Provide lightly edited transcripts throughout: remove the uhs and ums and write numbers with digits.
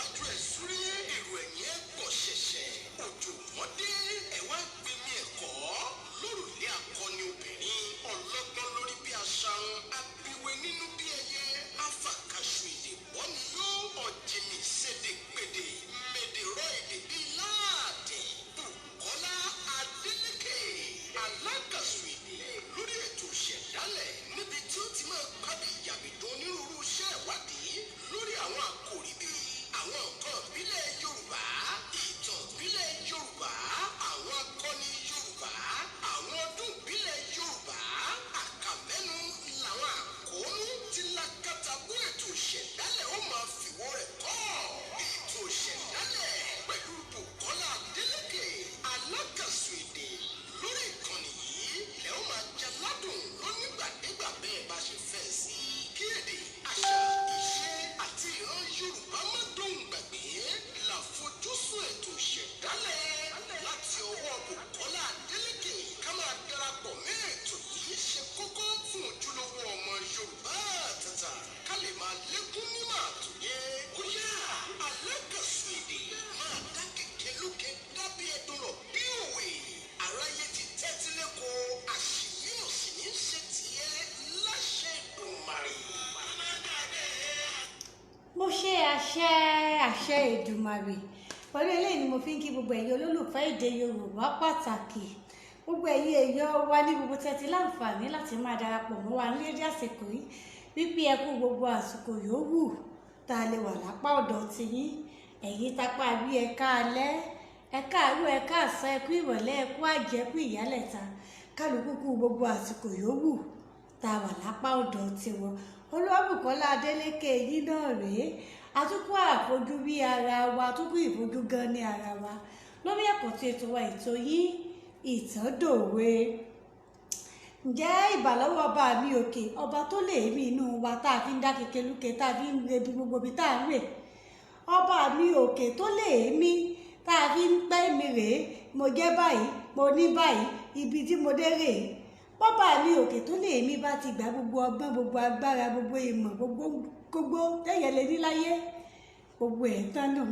iwájú ẹ̀ súré èrò ẹ̀yìn ẹ̀ pọ̀ ṣẹ̀ṣẹ̀ òjò mọ́dé ẹ̀ wá gbẹ̀mí ẹ̀kọ́ lórùlé akọni obìnrin ọlọ́gbọ́n lórí bí aṣáun abiwe nínú bí ẹyẹ afàkàṣù èdè bọ́ni yóò ọ̀jìnì ṣèdè gbèdè mèdèrọ èdè bíi láàdì Bùkọ́lá Adélékè alákàṣù èdè lórí ètò ìṣẹ̀dálẹ̀ níbi tí ó ti máa pàdé ìyàmìdán onírúurú iṣẹ́ ìwádìí lórí àwọn àkòrí bíi àwọn nǹkan ìbílẹ̀ Yorùbá ìtàn ìbílẹ̀ Yorùbá àwọn akọni Yorùbá àwọn ọdún ìbílẹ̀ Yorùbá àkàmẹ́nu làwọn àkóónú tí lákàtàbú ètò ìṣẹ̀dálẹ̀ ó máa fìwọ́ rẹ̀ kọ́ ètò ìṣẹ̀dálẹ̀ pẹ̀lú Bùkọ́lá Adélékè alákàṣù èdè lórí ìkànnì yìí lẹ́ ó máa jẹ ládùn lónígbàdégbà bẹ́ẹ̀ bá ṣe fẹ́ sí kí èdè àṣà ìṣe àti ìran Yorùbá má dóhùn gbàgbé láfojúsùn ètò ìṣẹ̀dálẹ̀ láti ọwọ́ Bùkọ́lá Adélékè ká máa darapọ̀ mẹ́ ètò yìí ṣe kókó fún ojúlówó ọmọ Yorùbá tàtà ká lè máa lékún nímọ̀ àtúnyẹ ó yá alákàṣù èdè máa dá kẹ̀kẹ́ lókè dábí ẹ̀dùn rọ̀ bí òwe aráyé ti tẹ́tí lẹ́kọ̀ọ́ àṣìyí ò sì ní ṣe tiẹ̀ láṣẹ Èdùmàrè. mo ṣe àṣẹ Èdùmàrè pẹ̀lú eléyìí ni mo fi ń kí gbogbo ẹ̀yin olólùfẹ́ èdè Yorùbá pàtàkì gbogbo ẹ̀yin èèyàn wa ní gbogbo tẹ́tí láǹfààní láti máa darapọ̀ mọ́ wa lédè àsìkò yìí wípé ẹ kú gbogbo àsìkò yòówù tá a lè wà lápá ọ̀dọ̀ tiyín ẹ̀yin tapá bí ẹ káalẹ́ ẹ káàárọ̀ ẹ káàsán ẹ kú ìrọ̀lẹ́ ẹ kú àjẹ́ ẹ kú ìyálẹ̀ta kálukú kú gbogbo àsìkò yòówù tá a wà lápá ọ̀dọ̀ tiwọn Olúwabùkọ́lá Adélékè yìí náà rèé àtúkú àfojú bí ara wa àtúkú ìfojú gan ní ara wa lórí àkọ́tún ètò wa ètò yìí ìtàn dòwe. Ǹjẹ́ ìbàlọ́wọ́ ọba mi òkè ọba tó lè mí inú wa tá a fi ń dá kékerúkẹ tá a fi ń rebi gbogbo ibi tá a ń rè ọba mi òkè tó lè mí tá a fi ń pẹ́ mi rèé mo jẹ́ báyìí mo ní báyìí ibi tí mo dé rèé bọ́bá mi òkè tó lè mí bá ti gbà gbogbo ọgbọ́n gbogbo agbára gbogbo ìmọ̀ gbogbo tẹ́yẹ lè ní láyé gbogbo ẹ̀ tán náà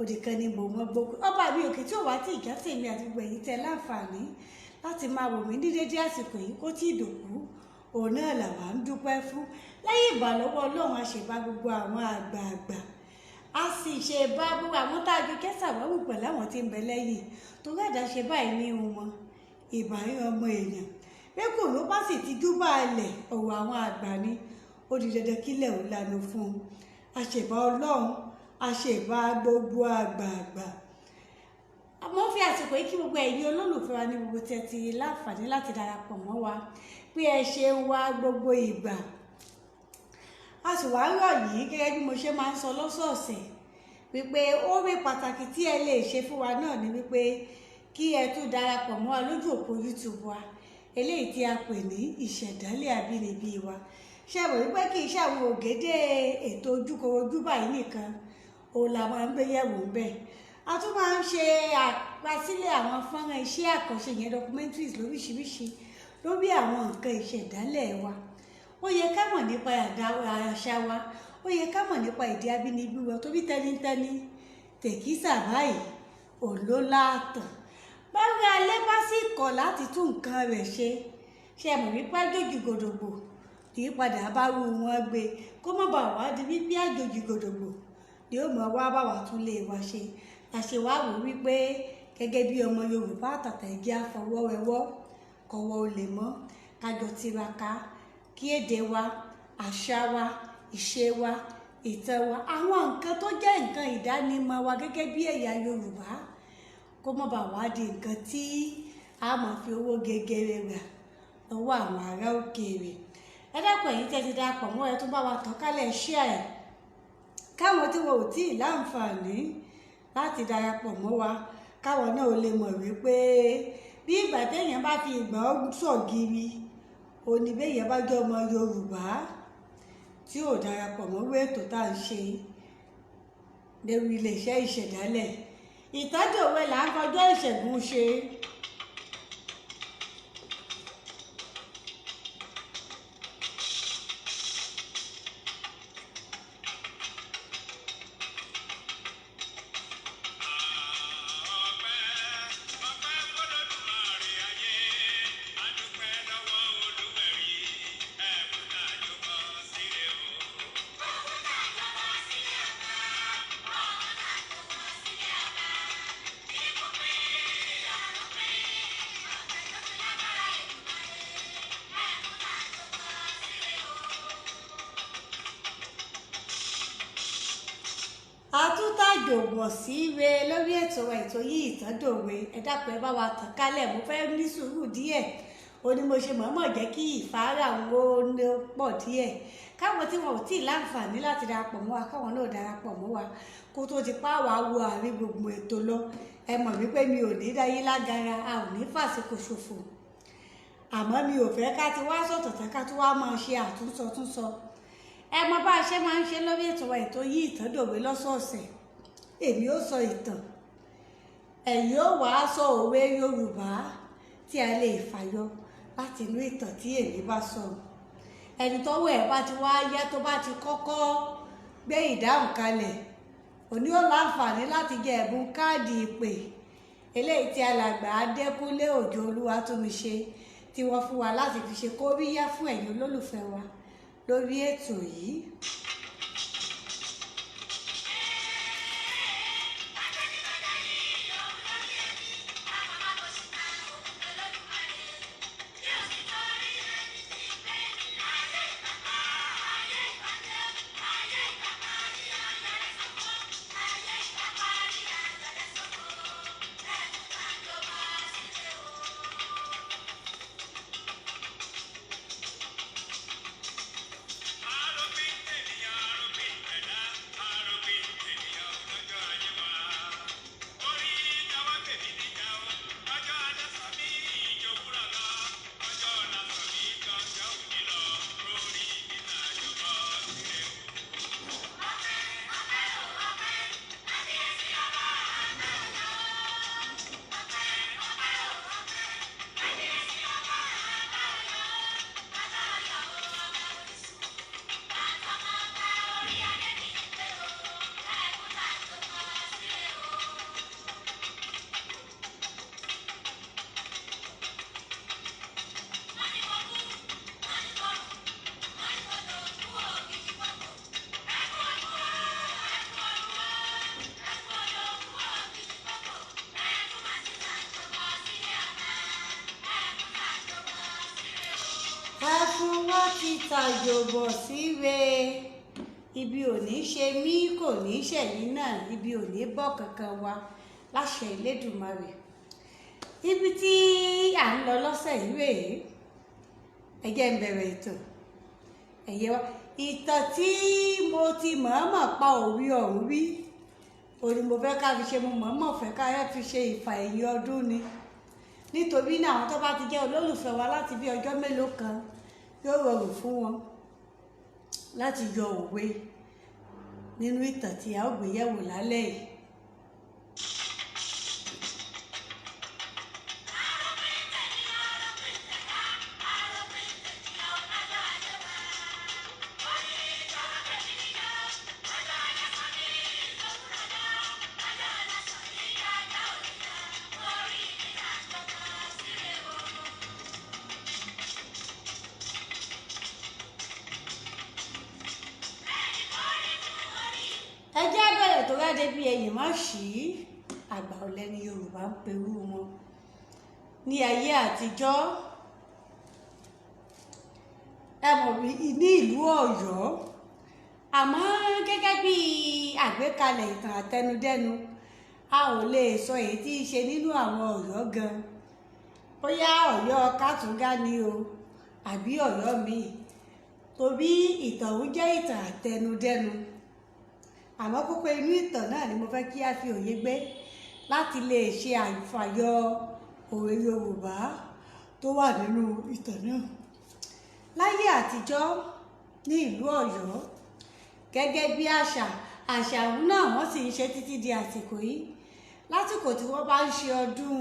òdìkan ni mò ń gbogbo ọba mi òkè tí ò wá tí ìjà tèmi àti gbogbo ẹ̀yin tẹ́ láǹfààní láti máa wò mí ní dédé àsìkò yìí kó tí ì dòkú òun náà làwa ń dúpẹ́ fún lẹ́yìn ìbàlọ́wọ́ Ọlọ́run àṣebá gbogbo àwọn àgbààgbà a sì ṣe bá gbogbo àwọn tá a ju kẹsàwáwù pẹ̀lú àwọn tí ń bẹ lẹ́yìn torí ẹ̀dá ṣe báyìí ní wọn ìbáyé ọmọ èèyàn pẹ́kù ló bá sì ti júbà ilẹ̀ ọ̀rọ̀ àwọn àgbà ni ó di dandan kílẹ̀ ò lanu fún un àṣebá Ọlọ́run àṣebá gbogbo àgbààgbà. Àmọ́ fi àsìkò yìí kí gbogbo ẹ̀yin olólùfẹ́ wa ní gbogbo tẹ́tí láǹfààní láti darapọ̀ mọ́ wa pé ẹ ṣe ń wá gbogbo ìgbà a sì wá rọ̀ yìí gẹ́gẹ́ bí mo ṣe máa ń sọ lọ́sọ̀ọ̀sẹ̀ wípé oore pàtàkì tí ẹ lè ṣe fún wa náà ni wípé kí ẹ tún darapọ̀ mọ́ wa lójú òpó YouTube wa eléyìí tí a pè ní ìṣẹ̀dálẹ̀ àbínibí wa ṣe mọ̀ wípé kì í ṣe àwọn ògèdè ètò ojúkorojú báyìí nìkan òun la máa ń gbé yẹ̀wò ń bẹ̀ a tún máa ń ṣe àpasílẹ̀ àwọn fọ́nrán iṣẹ́ àkànṣe yẹn documentaries lóríṣiríṣi lórí àwọn nǹkan ìṣẹ̀dálẹ̀ wa ó yẹ ká mọ̀ nípa àṣà wa ó yẹ ká mọ̀ nípa èdè abínibí wa torí tẹ́nítẹ́ní tèkísà báyìí òun ló láàtàn báwo alẹ́ bá sì kọ̀ láti tún nǹkan rẹ̀ ṣe mọ̀ wípé àjòjì gòdògbò kì í padà bá rú wọn gbé kó má bàa wá di wípé àjòjì gòdògbò ni ó mọ̀ wá bá wà tún lè wá ṣe àṣewáwò wípé gẹ́gẹ́ bí ọmọ Yorùbá àtàtà ìdí àfọwọ́wẹ́wọ́ kọ̀wọ́ olè mọ́ kájọ tiraka kí èdè wa àṣà wa ìṣe wa ìtàn wa àwọn nǹkan tó jẹ́ nǹkan ìdánimọ̀ wa gẹ́gẹ́ bí ẹ̀yà Yorùbá kó má bàa wá di nǹkan tí a máa fi owó gegere rà lọ́wọ́ àwọn ará òkèèrè ẹ dákun ẹ̀yin tẹ́ ti darapọ̀ mọ́ ẹ tó bá wa tàn kálẹ̀ share ẹ̀ káwọn tí wọn ò tí ì láǹfààní láti darapọ̀ mọ́ wa káwọn náà ò lè mọ̀ wípé bí ìgbà téèyàn bá fi ìgbà sọ̀gìrì òní béèyàn bá jẹ́ ọmọ Yorùbá tí ò darapọ̀ mọ́ ètò tá à ń ṣe lórí iléeṣẹ́ ìṣẹ̀dálẹ̀ ìtọ́jú òwe là ń fọjọ́ ìṣẹ́gun ṣe. àjòbọ̀ sí ire lórí ètò yìí Ìtàn dòwe. Ẹ dákun ẹ bá wa tàn kálẹ̀, mo fẹ́ ní sùúrù díẹ̀. Ó ní mo ṣe mọ̀ọ́mọ̀ jẹ́ kí ìfárà wo ní pọ̀ díẹ̀. Káwọn tí wọn ò tí ì láǹfààní láti darapọ̀ mọ́ wa, káwọn náà darapọ̀ mọ́ wa kó tó ti pa wá wo àárín gbogbo ètò lọ. Ẹ mọ̀ wípé mi ò ní dáyé lágara, a ò ní fàsìkò ṣòfò. Àmọ́ mi ò fẹ́ ká ti wá sọ̀tọ̀tà ká tó wá máa ṣe àtúnsọ. Ẹ mọ bá a ṣe máa ń ṣe lórí ètò yìí Ìtàn dòwe lọ́sọ̀ọ̀sẹ̀. Èmi ó sọ ìtàn, ẹ̀yin ó wàá sọ òwe Yorùbá tí a lè fàyọ láti inú ìtàn tí èmi bá sọ. Ẹni tọ́wọ́ ẹ̀ bá ti wá yá tó bá ti kọ́kọ́ gbé ìdáhùn kalẹ̀, òní ó láǹfààní láti jẹ ẹ̀bùn káàdì ìpè eléyìí tí alàgbà Adékúnlé Òjó Olúwatómiṣe tí wọ́n fún wa láti fi ṣe kóríyá fún ẹ̀yin olólùfẹ́ wa lórí ètò yìí. Ẹfun wọn ti tàjòbọ̀ síre, ibi ò ní ṣe mí kò ní ṣẹ̀yìn náà, ibi ò ní bọ́ kankan wa láṣẹ Elédùmarè. Ibi tí à ń lọ lọ́sẹ̀ yìí rèé, ẹ jẹ́ n bẹ̀rẹ̀ ìtàn. Ẹ̀yẹ wa ìtàn tí mo ti mọ̀ọ́mọ̀ pa òwe ọ̀hún rí, òní mo fẹ́ ká fi ṣe, mo mọ̀ọ́mọ̀ fẹ́ ká fi ṣe ìfà ẹ̀yìn ọdún ni. Nítorí náà àwọn tó bá ti jẹ́ olólùfẹ́ wa láti bí ọjọ́ mélòó kan yóò rọrùn fún wọn láti yọ òwe nínú ìtàn tí a ó gbé yẹ̀wò lálẹ́ yìí. Ẹ jẹ́ bẹ̀rẹ̀ tó rádé bí ẹ̀yìn má ṣí, àgbà ọ̀lẹ ni Yorùbá ń perú wọn. Ní ayé àtijọ́, ẹ mọ̀ ní ìlú Ọ̀yọ́, àmọ́ gẹ́gẹ́ bí àgbékalẹ̀ ìtàn àtẹnudẹ́nu, a ò lè sọ èyí tí í ṣe nínú àwọn Ọ̀yọ́ gan. Bóyá Ọ̀yọ́ Kátúngá ni o àbí Ọ̀yọ́ míì, torí ìtàn òun jẹ́ ìtàn àtẹnudẹ́nu. Àmọ́ kókó inú ìtàn náà ni mo fẹ́ kí a fi òye gbé láti lè ṣe àfàyọ òwe Yorùbá tó wà nínú ìtàn náà. Láyé àtijọ́ ní ìlú Ọ̀yọ́, gẹ́gẹ́ bí àṣà òun náà wọ́n sì ń ṣe títí di àsìkò yìí. Lásìkò tí wọ́n bá ń ṣe ọdún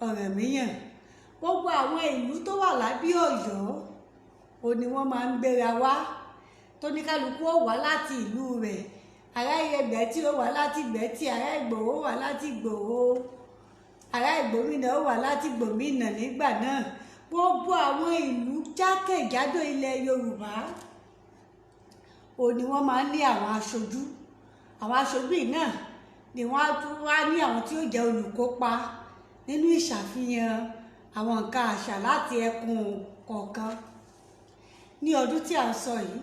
Ọ̀rànmíyàn, gbogbo àwọn ìlú tó wà lábí Ọ̀yọ́ ò ní wọ́n máa ń gbéra wá, tóníkálukú ó wá láti ìlú rẹ̀. Ará Ìgbẹ́tì ó wá láti Ìgbẹ́tì, ará Ìgbòho ó wá láti Ìgbòho, ará Ìgbòmínà ó wá láti Ìgbòmínà nígbà náà. Gbogbo àwọn ìlú jákèjádò ilẹ̀ Yorùbá ò ní wọ́n máa ń ní àwọn aṣojú. Àwọn aṣojú yìí náà ni wọ́n á tún wá ní àwọn tí ó jẹ́ olùkópa nínú ìṣàfihàn àwọn nǹkan àṣà láti ẹkùn kọ̀ọ̀kan. Ní ọdún tí à ń sọ yìí,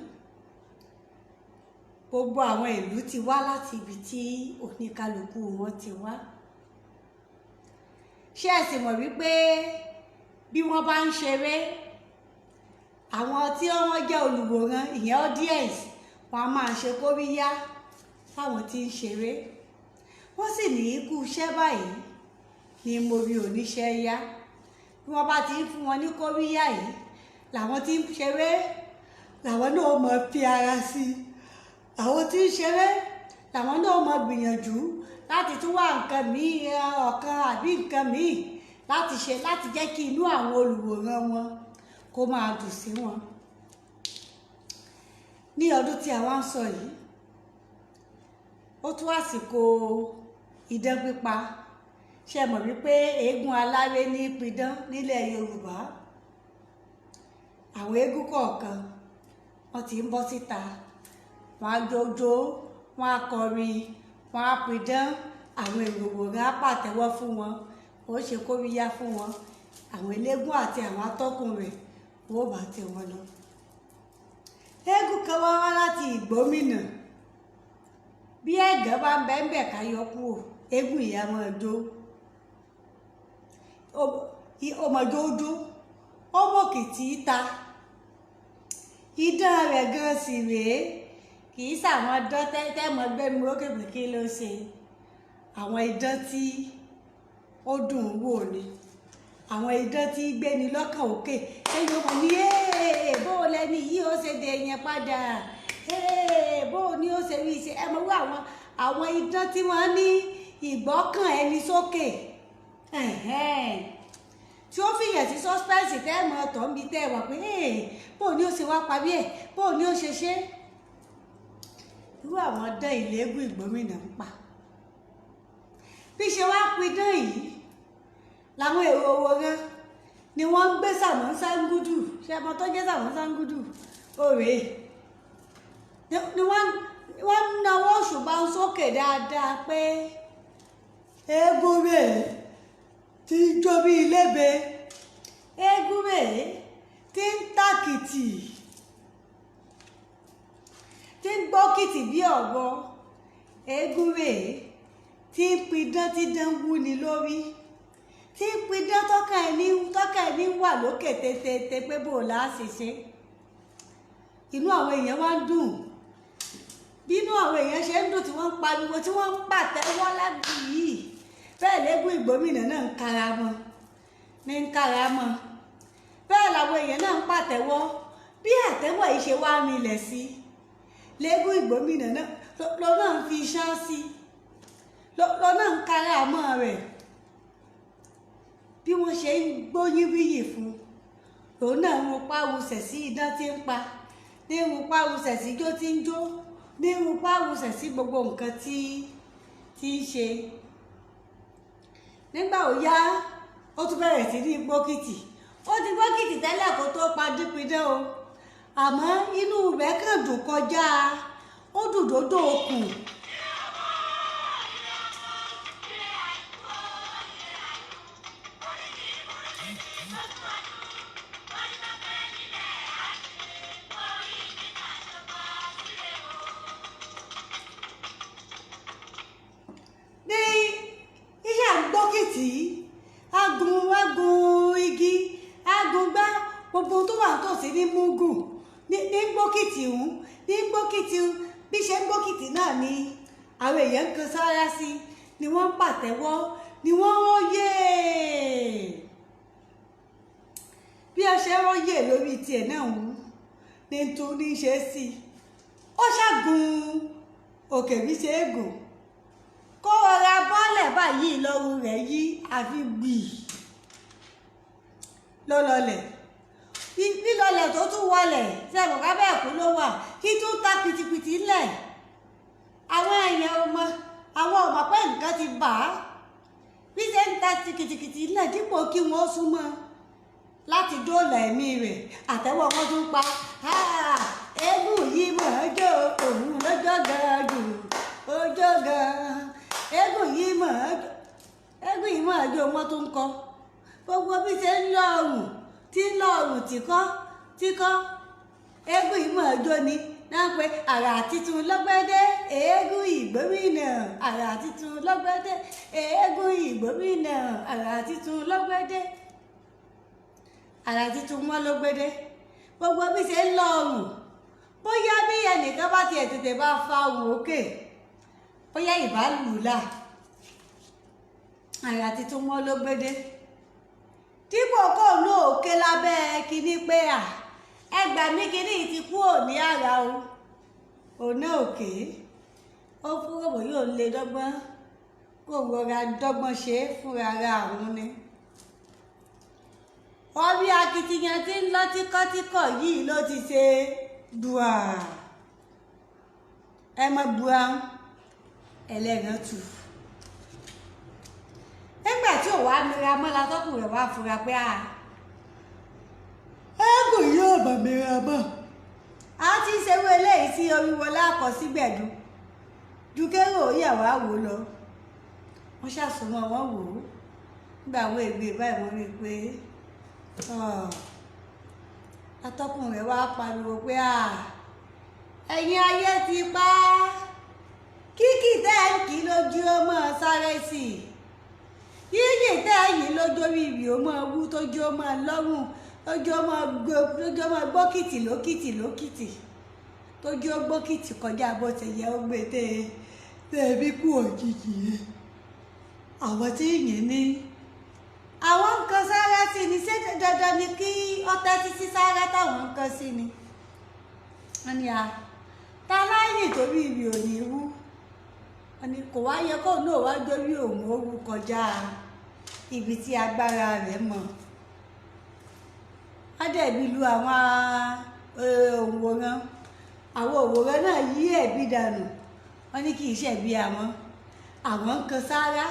gbogbo àwọn ìlú ti wá láti ibi tí oníkálukú wọn ti wá. Ṣé ẹ sì mọ̀ wípé bí wọ́n bá ń ṣeré, àwọn tí wọ́n jẹ́ olùwòran ìyẹn audience wọn a máa ṣe kóríyá fáwọn tí ń ṣeré. Wọ́n sì ní ikú iṣẹ́ báyìí ni mo rí oníṣẹ́ yá. Bí wọ́n bá ti ń fún wọn ní kóríyá yìí, làwọn tí ń ṣeré làwọn náà mọ̀ fi ara sí i. Àwọn tí ń ṣeré làwọn náà mọ̀ gbìyànjú láti tún wá nǹkan míì ọ̀kan àbí nǹkan míì láti ṣe láti jẹ́ kí inú àwọn olùwòran wọn kó máa dùn sí wọn. Ní ọdún tí a wá ń sọ yìí, ó tún àsìkò idán pípa. Ṣé ẹ mọ̀ wípé eégún aláré ní pidán nílẹ̀ Yorùbá? Àwọn eégún kọ̀ọ̀kan wọ́n ti ń bọ́ síta, wọ́n á jójó, wọ́n á kọrin, wọ́n á pidán, àwọn èrò wòran á pàtẹ́wọ́ fún wọn, ó ṣe kóríyá fún wọn. Àwọn eléégún àti àwọn atọ́kùn rẹ̀ wọ́n bá tẹ̀ wọ́n lọ. Eégún kan wá láti Ìgbómìnà. Bí ẹ̀gàn bá ń bẹ́ẹ̀ ká yọ kúrò, eégún ìyá máa jó. Ọmọdé ojú, ó mọ̀kìtì ta. Idán rẹ̀ gan sì rèé, kì í ṣàwọn idán tẹ́tẹ́mọ̀ gbẹ́mi lókè pé kí ló ṣe. Àwọn idán tí ó dùn wò ni, àwọn idán tí gbéni lọ́kàn òkè. Ẹ̀yin ọmọ ní bó o lẹ́ni yìí ó ṣe dé yẹn padà, bó o ní ó ṣe rí iṣẹ́. Ẹ mọ̀ wí àwọn idán tí wọ́n ní ìgbọ́kàn ẹni sókè, tí ó fìyàn sí suspense tẹ́ ẹ̀ mọ̀ ọ̀tọ̀ níbi tẹ́ ẹ wà pé bó o ní ó ṣe wá parí ẹ̀, bó o ní ó ṣe ṣe. Irú àwọn dán ìlẹ́gùn Ìgbómìnà ń pa. Bí ṣe wá pidán yìí, làwọn èrò wòran ni wọ́n ń gbé Sàmọ́ Ṣàngùdù. Ṣé ọmọ tó jẹ́ Sàmọ́ Ṣàngùdù? Òrè ni wọ́n ń nawọ́ òṣùbà sókè dáadáa pé eégún rèé tí ń jó bí ilébe, eégún rèé tí ń tàkìtì, tí ń gbókìtì bí ọ̀bọ, eégún rèé tí ń pidán tí dán wúni lórí, tí ń pidán tọ́ka ẹni wà lókè tètè pé bò láti ṣe. Inú àwọn èèyàn wá ń dùn. Bínú àwọn èèyàn ṣe ń dùn tí wọ́n ń pariwo, tí wọ́n ń pàtẹ́wọ́ láti yìí, bẹ́ẹ̀ lẹ́gùn Ìgbómìnà náà ń kára mọ́. Bẹ́ẹ̀ làwọn èèyàn náà ń pàtẹ́wọ́. Bí àtẹ́wọ́ yìí ṣe wá rinlẹ̀ sí, lẹ́gùn Ìgbómìnà náà lọ́nà ń fi iṣan sí, lọ́nà ń kára mọ́ rẹ̀. Bí wọ́n ṣe ń gbóyún wíyì fún, lòun náà ń pàwùsẹ̀ sí idán tí ń pa, ní ń pàwùsẹ̀ sí ijó tí ń jó, ní ń pàwùsẹ̀ sí gbogbo nǹkan tí ń ṣe. Nígbà ó yá, ó tún bẹ̀rẹ̀ sí ní gbókìtì. Ó ti gbókìtì tẹ́lẹ̀ kó tó pa dípidán o, àmọ́ inú rẹ̀ kàn dùn kọjá, ó dùn dòdò okùn. Agun igi, agun gbá, gbogbo tó wà nítòsí ní múgùn, ní gbókìtì bí ṣe ń gbókìtì náà ni àwọn èèyàn ń kan sára sí, ni wọ́n ń pàtẹ́wọ́, ni wọ́n ń róyè. Bí a ṣe ń róyè lórí tiẹ̀ náà wú ní tó ní ṣe sí, ó ṣàgùn òkè bí ṣe é gùn, kó rọra bọ́lẹ̀ báyìí lọ́rùn rẹ̀ yí àfi gbì ló lọlẹ̀. Lílọlẹ̀ tó tún wọlẹ̀ tí ẹ̀mọ̀ ká bẹ́ẹ̀ kú ló wà, kí tún ta pìtìpìtì lẹ̀. Àwọn èèyàn ọmọ pé nǹkan ti bà á. Bí ṣe ń ta kìtìkìtì lẹ̀ dípò kí wọ́n súnmọ́ láti dóòlà ẹ̀mí rẹ̀, àtẹ́wọ́ wọn tún pa. Eégún yìí mọ̀ ọ́ jó òun lọ́jọ́ gan jù, ọjọ́ gan. Eégún yìí mọ̀ ọ́ jó wọn tún kọ. Gbogbo bí ṣe ń lọ ọrùn tíkọ́, eégún yìí mọ̀ ọ́ jó ni náà pé àrà titun lọ́gbẹ́dẹ́ eégún ìgbómìnà àrà titun lọ́gbẹ́dẹ́ eégún ìgbómìnà àrà titun lọ́gbẹ́dẹ́ àrà titun mọ́ lọ́gbẹ́dẹ́ gbogbo bí ṣe ń lọ ọrùn bóyá bí ẹnìkan bá tiẹ̀ tètè bá fa ohùn òkè bóyá ìbálùlà àrà titun mọ́ lọ́gbẹ́dẹ́ dípò kó ní òkè lábẹ́ kínní pé ẹgbà mí kínní ti kú òní àrà o òní òkè ó fún rògbò yóò lè dọ́gbọ́n kó rọra dọ́gbọ́n ṣe é fúnra ara àwọn ni wọ́n bí akitiyan tí ń lọ tíkọ́tíkọ̀ yìí ló ti ṣe dùà ẹ mọ bua ẹlẹ́ran tù nígbà tí ò wá mira mọ́ látọ́kùn rẹ̀ wá fura pé ẹ̀ẹ́gùn yóò bà mira mọ́ a ti ṣerú eléyìí sí oríwọlá àkọsígbẹ̀dù dúkẹ́rò yàwá wò lọ wọ́n ṣàsùnmọ́ wọn wò ó nígbà àwọn ègbè báyìí wọ́n rí i pé atọ́kùn rẹ̀ wá pariwo pé ẹ̀yin ayé ti pa kíkì tẹ́ǹkì lójú ọmọ sáré sí i yíyí tẹ́yìn lójórí ìrì ó máa wú tójú ó máa lọ́rùn tójú ó máa gbókìtì lókìtì lókìtì tójú ó gbókìtì kọjá bó ti yẹ ó gbé tẹ́ẹ̀bí kú òjijì àwọn tí yìí ní àwọn nǹkan sára sí ni ṣé dandan ni kí ọtẹ títí sára táwọn nǹkan sí ni wọ́n ní ta láyìn torí ìrì ò ní wú wọ́n ní kò wá yẹ kó náà wá dórí òun ó wú kọjá ibi tí agbára rẹ̀ mọ̀ wọ́n dẹ̀bi lu àwọn òwòrán náà yí ẹ̀bi dànù wọ́n ní kì í ṣẹ̀bi àwọn nǹkan sára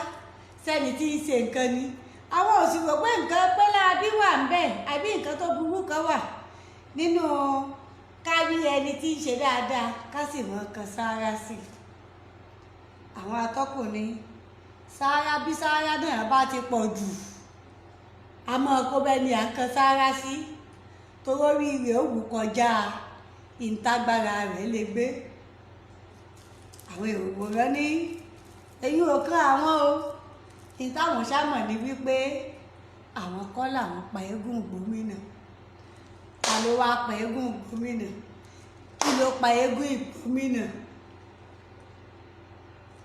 sẹ́ni tí ń ṣe nǹkan ni àwọn ò sì rò pé nǹkan pẹ́lábí wà ń bẹ̀ àbí nǹkan tó burú kan wà nínú kárí ẹni tí ń ṣe dáadáa ká sì mọ nǹkan sára sí i àwọn atọ́kùnrin sára bí sára náà bá ti pọ̀ jù a mọ̀ kó bẹ́ẹ̀ ni à ń kan sára sí torórí rẹ̀ ó wù kọjá ìtagbára rẹ̀ lè gbé àwọn èrò rẹ̀ ní èyí ò kán àwọn o ìtàwọn sámọ̀ ní wípé àwọn kọ́ làwọn pa eégún Ìgbómìnà ta ló wá pa eégún Ìgbómìnà kí ló pa eégún Ìgbómìnà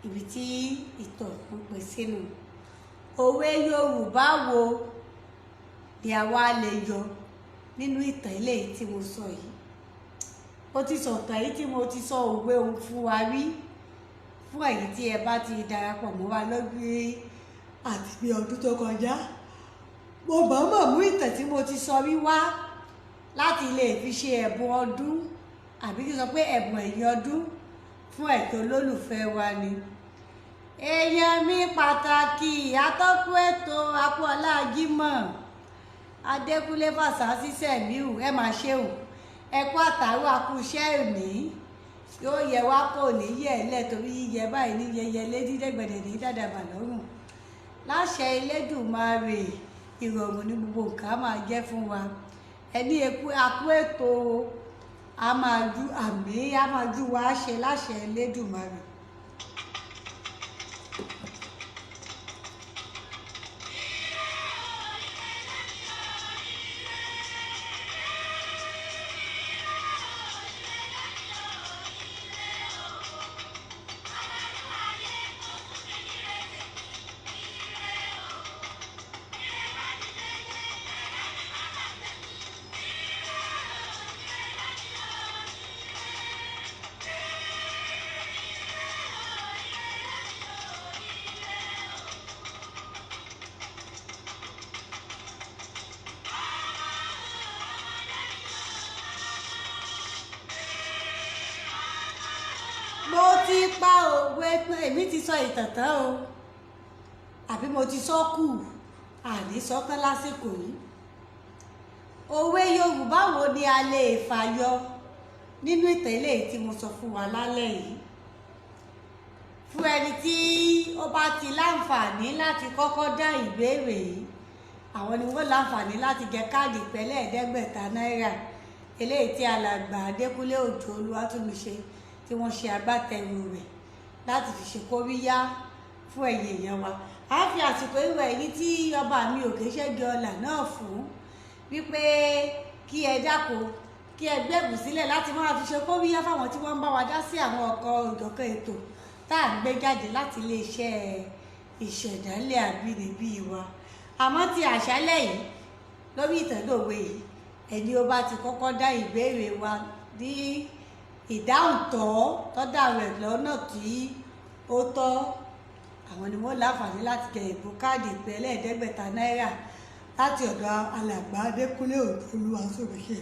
ibi tí ìtọ̀ ń pè sínú òwe Yorùbá wo ni àwa lè yọ nínú ìtàn ilé tí mo sọ yìí ó ti sọ̀tàn yìí tí mo ti sọ òwe òun fún wa rí fún èyí tí ẹ bá ti darapọ̀ mọ́ wa lọ́gbìn àti bí ọdún tó kọjá mo mọ̀ mú ìtàn tí mo ti sọ rí wá láti lè fi ṣe ẹ̀bùn ọdún àbí kí n sọ pé ẹ̀bùn ẹ̀yìn ọdún fún ẹ̀tọ́ olólùfẹ́ wa ni èèyàn mi pàtàkì atọ́kùn ètò Apọ́ọlá Jímọ̀ Adékúnlé Fásásí Sẹ̀míù ẹ máa ṣeun ẹ kú àtàrò àkúṣẹ́ òní yóò yẹ wá kò ní yẹ ẹlẹ́ torí yíyẹ báyìí ní yẹyẹ lédídẹ́gbẹ̀dẹ̀ ní dàdàbà lọ́rùn láṣẹ Elédùmarè ìrọ̀rùn ní gbogbo nǹkan máa jẹ́ fún wa ẹni akú ètò a máa ju àmì a máa ju wa ṣe láṣẹ Elédùmarè. mo ti pa òwe tán èmi ti sọ ìtàn tán o àbí mo ti sọ kù àní sọ tán lásìkò yìí òwe Yorùbá wo ni a lè fàyọ nínú ìtàn eléyìí tí mo sọ fún wa lálẹ́ yìí fún ẹni tí ó bá ti láǹfààní láti kọ́kọ́ dá ìbéèrè yìí àwọn ni wọ́n láǹfààní láti jẹ káàdì pẹ́lẹ́ ẹ̀ẹ́dẹ́gbẹ̀ta náírà eléyìí tí alàgbà Adékúnlé Òjó Olúwatúnmiṣe tí wọ́n ṣe agbátẹrù rẹ̀ láti fi ṣe kóríyá fún ẹ̀yin èèyàn wa. A fi àsìkò ìwà èyí tí ọba mi Òkè Ṣẹ́gi Ọlà náà fún wípé kí ẹ dákun kí ẹ gbẹ̀bù sílẹ̀ láti máa fi ṣe kóríyá fáwọn tí wọ́n ń bá wa dá sí àwọn ọkọ̀ ìjọ̀kan ètò tá à ń gbé jáde láti iléeṣẹ́ ìṣẹ̀dálẹ̀ àbínibí wa. Àmọ́ ti àṣálẹ́ yìí lórí ìtẹ̀lówe yìí ẹni ó bá ti kọ́kọ́ dá ìbéèrè wa ní ìdáhùn tó dá rẹ̀ lọ́nà tí ó tọ́, àwọn ni wọ́n láǹfààní láti jẹ ìbò káàdì ìpè ẹlẹ́ẹ̀ẹ́dẹ́gbẹ̀ta náírà láti ọ̀dọ̀ alàgbà Adékúnlé Òjó Olúwatúnmiṣe.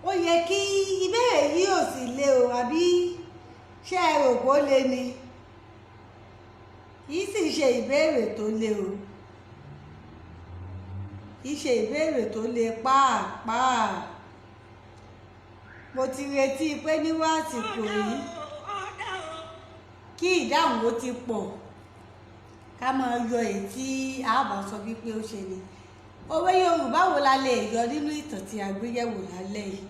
Ó yẹ kí ìbéèrè yìí ò sì le o, àbí ṣé ẹ rò pé ó le ni? Kì í sì ṣe ìbéèrè tó le o, kì í ṣe ìbéèrè tó le pàápàá. Mo ti retí pé nírú àsìkò yìí kí ìdáhùn ó ti pọ̀ ká máa yọ èyí tí a bá sọ wípé ó ṣe ni. Òwe Yorùbá wo la lè yọ nínú ìtàn tí a gbé yẹ̀wò lálẹ́ yìí?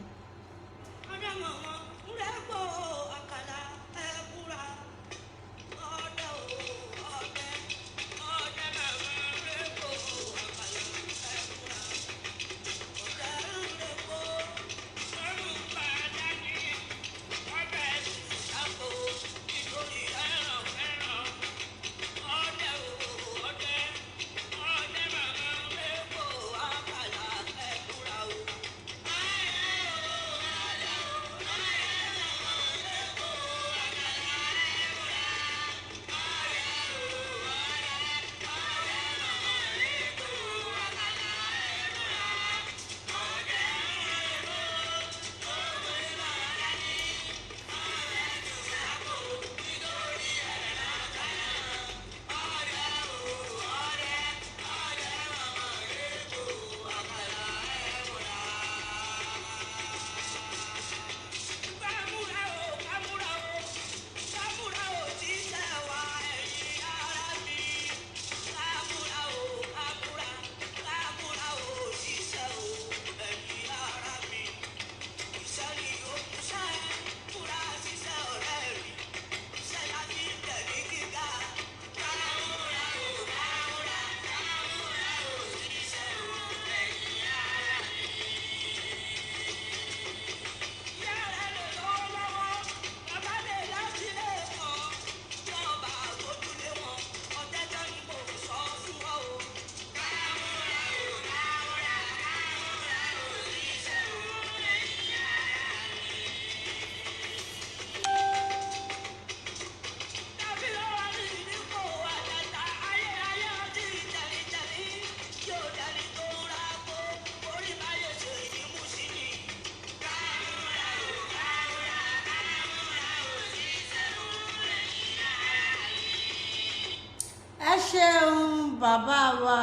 Ṣeun bàbá wa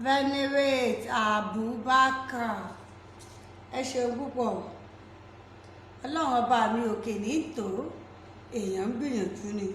Venerate Abubakar, ẹ ṣeun púpọ̀. Ọlọ́run ọba mi òkè ní tò, èèyàn ń gbìyànjú ni.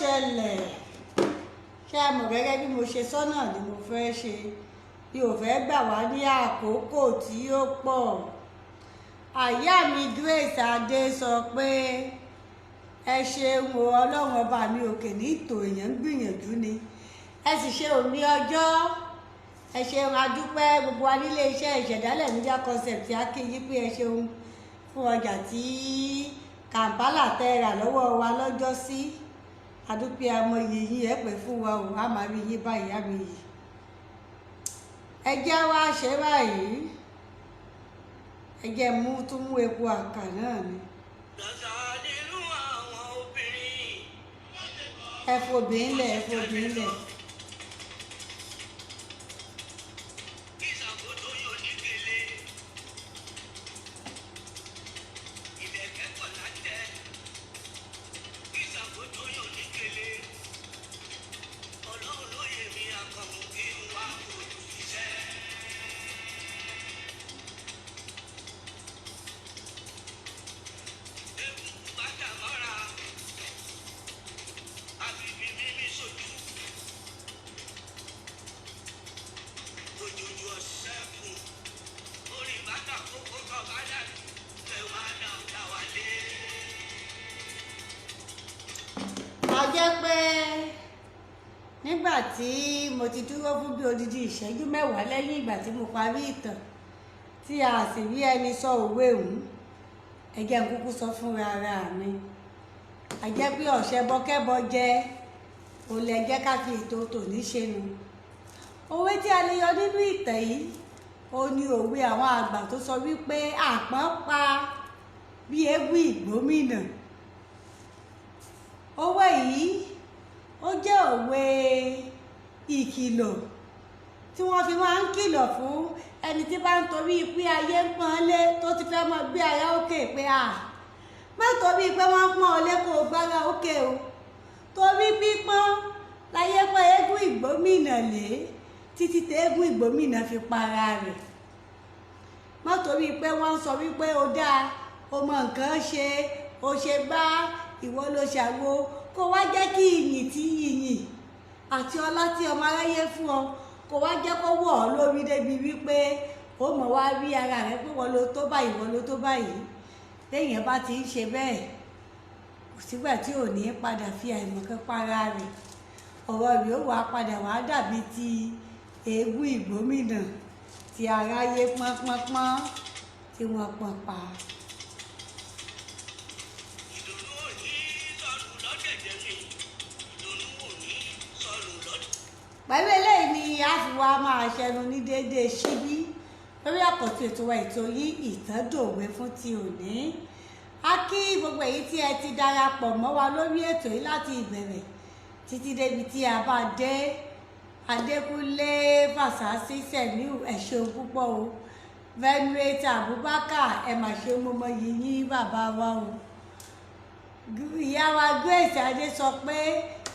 ṣẹlẹ̀ ṣé a mọ̀ gẹ́gẹ́ bí mo ṣe sọ́nà ni mo fẹ́ ṣe bí ò fẹ́ gbà wá ní àkókò tí ó pọ̀. Àyá mi Grace Adé sọ pé ẹ ṣeun o, ọlọ́run ọba mi òkè ní ìtò èèyàn ń gbìyànjú ni ẹ sì ṣe òní ọjọ́, ẹ ṣeun adúpẹ́ gbogbo wa nílé iṣẹ́ ìṣẹ̀dálẹ̀ Media Concept a kí yín pé ẹ ṣeun fún ọjà tí Kampala tẹ́ rà lọ́wọ́ wa lọ́jọ́ sí, adúpẹ́ àmọ́ iye yín ẹ pẹ́ fún wa o, a máa rí yín báyìí àmì yìí. Ẹ jẹ́ wá ṣe báyìí, ẹ jẹ́ tún mú epo àkà náà ni. Ẹ fobìnrin lẹ̀, ẹ fobìnrin lẹ̀. A jẹ́ pé nígbà tí mo ti dúró fún bí odidi ìṣẹ́jú mẹ́wàá lẹ́yìn ìgbà tí mo parí ìtàn tí a sì rí ẹni sọ òwe òun, ẹ jẹ́ n kúkú sọ fúnra ara mi. A jẹ́ pé ọ̀ṣẹ́bọkẹ́bọ jẹ́ olè jẹ́ ká fi ètò tòní ṣe nu. Òwe tí a lè yọ nínú ìtàn yìí ó ní òwe àwọn àgbà tó sọ wípé àpọ́n pa bí eégún ìgbómìnà. Òwe yìí ó jẹ́ òwe ìkìlọ̀ tí wọ́n fi máa ń kìlọ̀ fún ẹni tí bá ń torí pé ayé ń pọ́n lé tó ti fẹ́ mọ gbé ara òkè pé má torí pé wọ́n pọ́n ọ lé kó gbára òkè o, torí pípọ́n láyé pọ́n eégún ìgbómìnà lé títí tí eégún ìgbómìnà fi para rẹ̀. Má torí pé wọ́n sọ wípé o dáa, o mọ nǹkan ṣe, o ṣe bá ìwọ ló ṣàwo, kó wá jẹ́ kí ìyìn àti ọlá tí ọmọ aráyé fún ọ kó wá jẹ́ kó wọ̀ ọ́ lórí débi wípé ó mọ̀ wá rí ara rẹ̀ pé wọ́n ló tó báyìí, wọ́n ló tó báyìí. Téèyàn bá ti ń ṣe bẹ́ẹ̀ kò sígbà tí ò ní padà fi àìmọ̀kan para rẹ̀, ọ̀rọ̀ rẹ̀ ó wá padà wá dàbí ti eégún ìgbómìnà tí aráyé pọ́npọ́npọ́n tí wọ́n pọ́n pa. Pẹ̀lú eléyìí ni a fi wá máa ṣẹnu ní déédéé síbí lórí àkọ́tún ètò wa, ètò yìí Ìtàn dòwe fún ti òní. A kí gbogbo èyí tí ẹ ti darapọ̀ mọ́ wa lórí ètò yìí láti ìbẹ̀rẹ̀ títí débi tí a bá dé. Adékúnlé Fásásí Sẹ̀míù ẹ ṣeun púpọ̀ o, Venerate Abubakar ẹ mà ṣe mọ́mọ́ yìí yín bàbá wa o. Ìyá wa Grace Adé sọ pé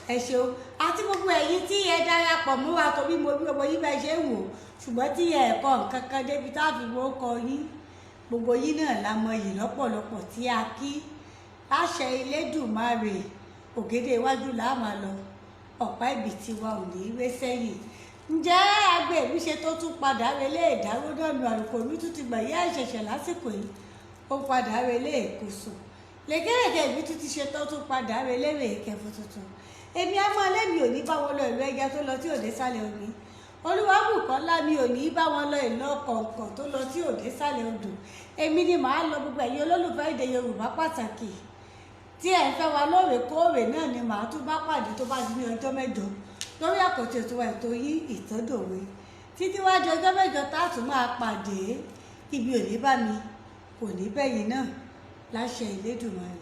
ẹ ṣeun, àti gbogbo ẹ̀yin tí ẹ darapọ̀ mọ́ wa torí mo bí gbogbo yín bẹ́ẹ̀ ṣe ń wò ṣùgbọ́n tí ẹ kọ́ nǹkan kan débi táàbí wọ́n kọ yín, gbogbo yín náà la mọ yìí lọ́pọ̀lọpọ̀ tí a kí. Láṣẹ Elédùmarè ògèdè iwájú là máa lọ, ọ̀pá ìbí tiwa ò ní wé sẹ́yìn. Ǹjẹ́ àgbẹ̀ mi ṣe tó tún padà relé ìdáwó dọ́nu àlùkò mi tún ti gbà yá ìṣẹ̀ṣẹ̀ lásìkò yìí, ó padà relé ìkóso lẹ́gẹ́rẹ́gẹ́ mi tún ti ṣe tó tún padà relé ìkẹfù tuntun. Èmi á mọ lẹ́mi ò ní bá wọn lọ ìlú ẹja tó lọ tí òde sálẹ̀ omi, Olúwabùkọ́lá mi ò ní bá wọn lọ ìlú kọ̀ọ̀kan tó lọ tí òde sálẹ̀ odò. Èmi ni màá lọ gbogbo ẹ̀yin olólùfẹ́ èdè Yorùbá pàtàkì tí ẹ̀ ń fẹ́ wa lóòrèkóòrè náà ni màá tún bá pàdé tó bá di ní ọjọ́ mẹ́jọ lórí àkọ́tún ètò ètò yìí Ìtàn dòwe. Títí wá di ọjọ́ mẹ́jọ tá a tún máa pàdé, ibi ò ní bá mi kò ní bẹ́yìn náà láṣẹ Elédùmarè.